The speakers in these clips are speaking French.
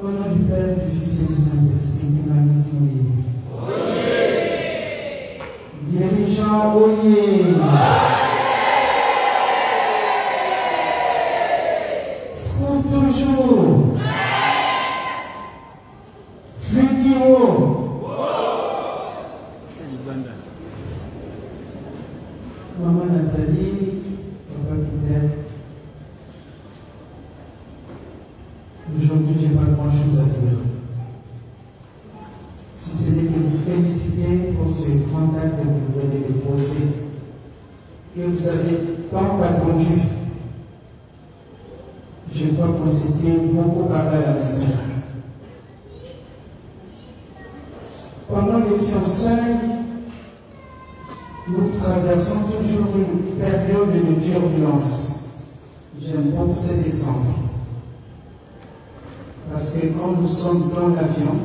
Au nom du Père, du Fils et du Saint-Esprit, humanisme, dirigeant, oyez. Pour toujours. Frikiro. Maman Nathalie, Papa Peter. Aujourd'hui, je n'ai pas grand-chose à dire. Si ce n'est que vous féliciter pour ce grand acte que vous venez de poser, que vous avez tant attendu. Je crois qu'on s'était beaucoup parlé à la maison. Pendant les fiançailles, nous traversons toujours une période de turbulence. J'aime beaucoup cet exemple. Parce que quand nous sommes dans l'avion,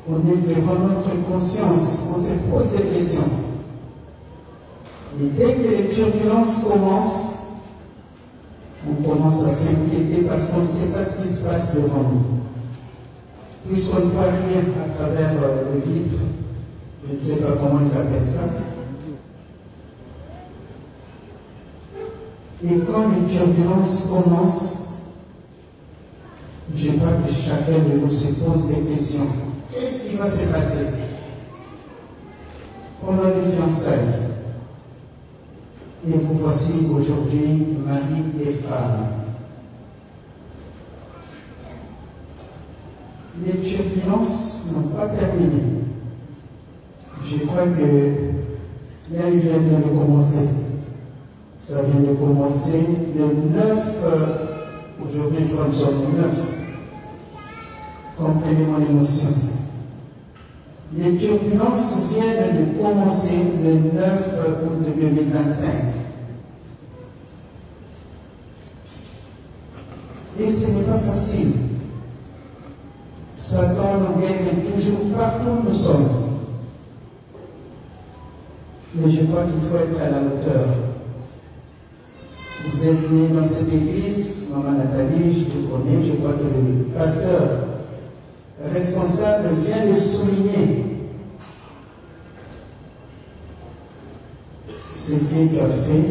on est devant notre conscience, on se pose des questions. Mais dès que les turbulences commencent, on commence à s'inquiéter parce qu'on ne sait pas ce qui se passe devant nous. Puisqu'on ne voit rien à travers le vitre, je ne sais pas comment ils appellent ça. Et quand les turbulences commencent, je crois que chacun de nous se pose des questions. Qu'est-ce qui va se passer pendant les fiançailles? Et vous voici aujourd'hui, mari et femme. Les turbulences n'ont pas terminé. Je crois que là, ils viennent de commencer. Ça vient de commencer le 9, aujourd'hui je crois que nous sommes le 9. Comprenez mon émotion. Les turbulences viennent de commencer le 9 août 2025. Et ce n'est pas facile. Satan nous guette toujours partout où nous sommes. Mais je crois qu'il faut être à la hauteur. Vous êtes né dans cette église, Maman Nathalie, je te connais, je crois que le pasteur responsable vient de souligner ce que tu as fait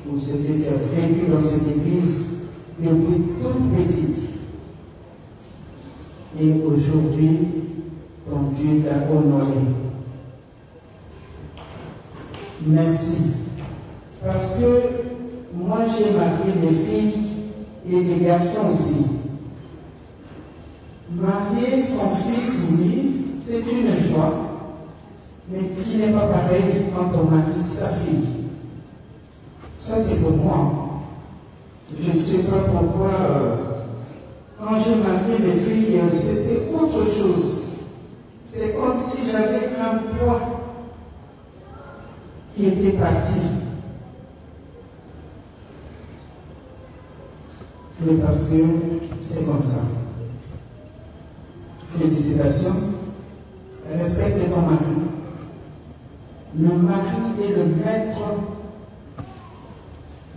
ou ce que tu as vécu dans cette église depuis toute petite. Et aujourd'hui, ton Dieu t'a honoré. Merci. Parce que moi, j'ai marié mes filles et des garçons aussi. Marier son fils, oui, c'est une joie, mais qui n'est pas pareil quand on marie sa fille. Ça, c'est pour moi. Je ne sais pas pourquoi, quand j'ai marié mes filles, c'était autre chose. C'est comme si j'avais un poids qui était parti. Mais parce que c'est comme ça. Félicitations. Respecte ton mari. Le mari est le maître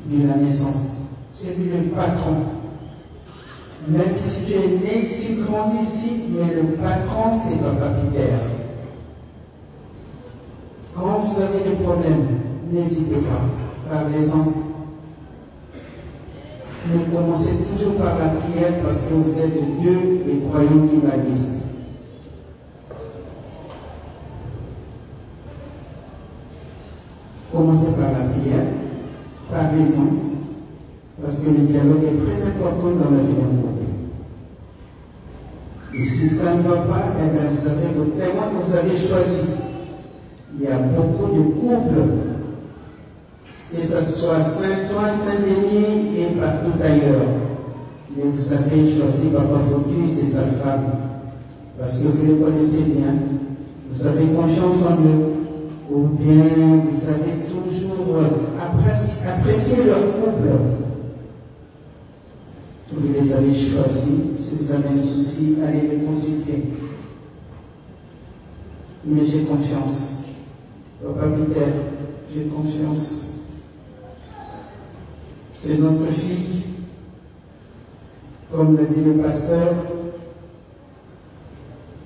de la maison. C'est lui le patron. Même si tu es né ici, grandi ici, mais le patron, c'est Papa Peter. Quand vous avez des problèmes, n'hésitez pas. Parlez-en. Mais commencez toujours par la prière parce que vous êtes deux les croyants humanistes. Commencez par la prière, parlez-en, parce que le dialogue est très important dans la vie d'un couple. Et si ça ne va pas, eh bien vous avez votre témoin que vous avez choisi. Il y a beaucoup de couples, que ce soit Saint-Ouen, Saint-Denis et partout ailleurs. Mais vous avez choisi Papa Focus et sa femme, parce que vous les connaissez bien, vous avez confiance en eux, ou bien vous avez toujours apprécié leur couple. Vous les avez choisis. Si vous avez un souci, allez les consulter. Mais j'ai confiance. Papa Peter, j'ai confiance. C'est notre fille. Comme l'a dit le pasteur,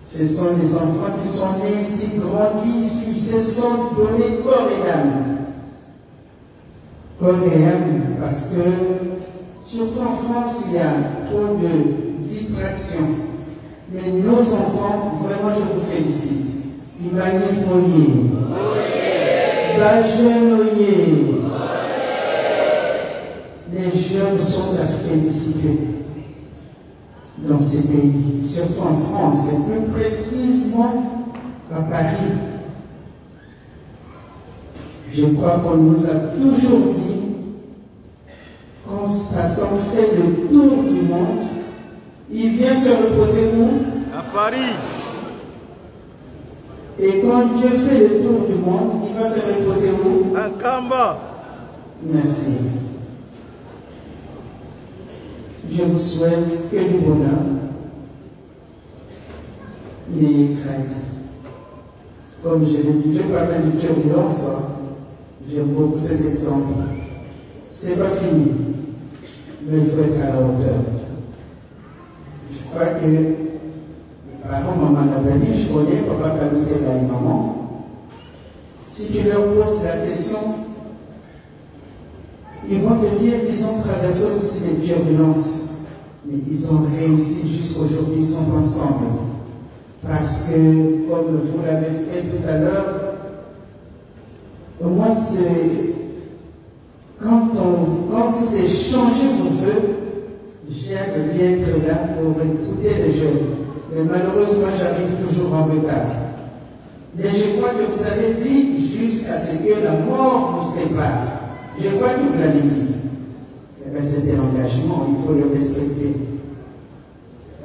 ce sont les enfants qui sont nés ici, grandis ici, se sont donnés corps et âme. Corps et âme, parce que, surtout en France, il y a trop de distractions. Mais nos enfants, vraiment, je vous félicite. Imanis Moye, Bajen Moye, les jeunes sont à féliciter dans ces pays, surtout en France, et plus précisément à Paris. Je crois qu'on nous a toujours dit, quand Satan fait le tour du monde, il vient se reposer où? À Paris. Et quand Dieu fait le tour du monde, il va se reposer où? À Kamba. Merci. Je vous souhaite que du bonheur. N'ayez crainte. Comme je l'ai dit, je parlais de turbulence. J'aime beaucoup cet exemple. C'est pas fini, mais il faut être à la hauteur. Je crois que les parents, maman Nathalie, je connais, papa Kaloussela et maman. Si tu leur poses la question, ils vont te dire qu'ils ont traversé aussi des turbulences, mais ils ont réussi jusqu'aujourd'hui, ils sont ensemble. Parce que, comme vous l'avez fait tout à l'heure, moi, c'est quand vous échangez vos vœux, j'aime bien être là pour écouter les jeunes. Mais malheureusement, j'arrive toujours en retard. Mais je crois que vous avez dit jusqu'à ce que la mort vous sépare. Je crois que vous l'avez dit. Eh bien, c'était l'engagement, il faut le respecter.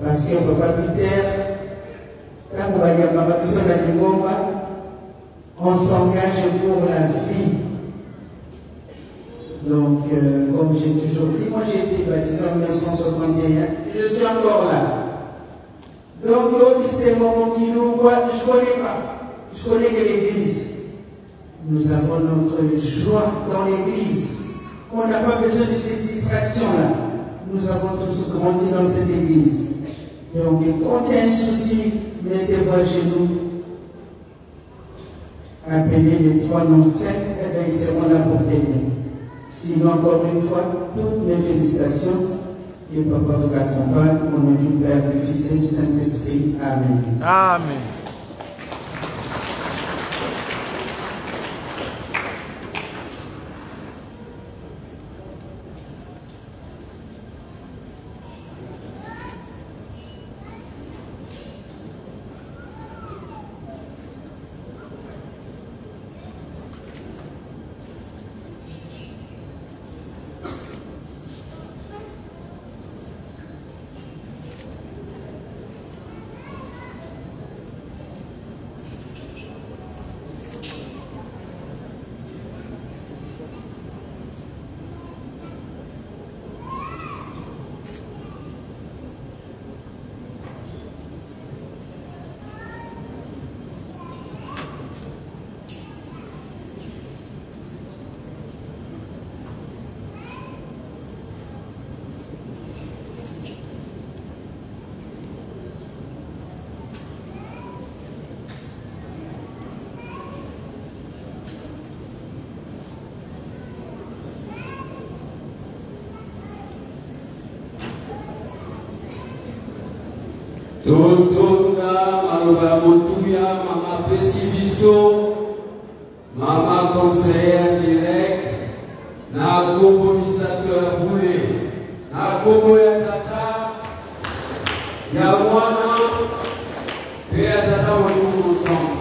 Parce que Papa Peter, on s'engage pour la vie. Donc, comme j'ai toujours dit, moi j'ai été baptisé en 1961 et je suis encore là. Donc, au lycée Momokilou, je ne connais pas. Je connais que l'église. Nous avons notre joie dans l'église. On n'a pas besoin de ces distractions-là. Nous avons tous grandi dans cette église. Donc, quand il y a un souci, mettez-vous à genoux. Appelez les 3 noms saints, et bien ils seront là pour t'aider. Sinon, encore une fois, toutes mes félicitations. Que Papa vous accompagne au nom du Père, du Fils et du Saint-Esprit. Amen. Amen. Totona maluba motuya mama presidiso mama conseillère direct na communicateur boulé na combo ya tata ya mwana pe ya tata wali ensemble.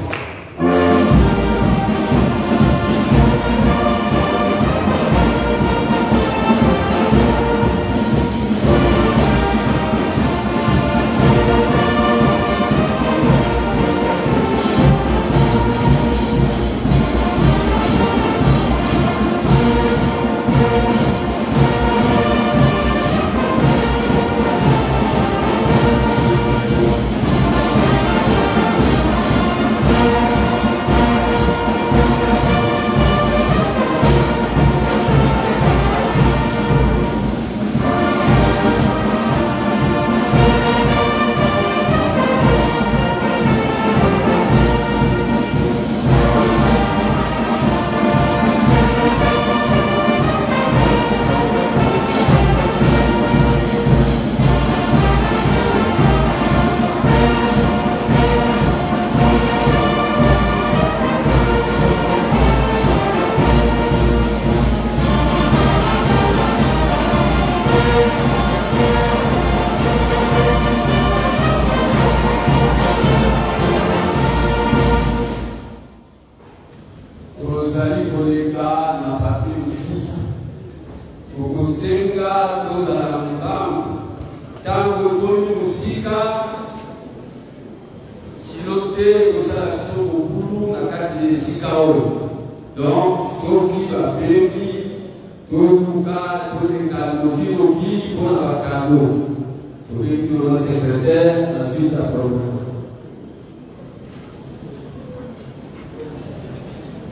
kolega na parti mosusu okosenga tozala na mobango ntango ekomi mosika silo te kozala biso mobulu na kati ya esika oyo. Donc soki babengi totuka tolenga noki mpona bakano tobengi wana secrétaire na suite ya programme.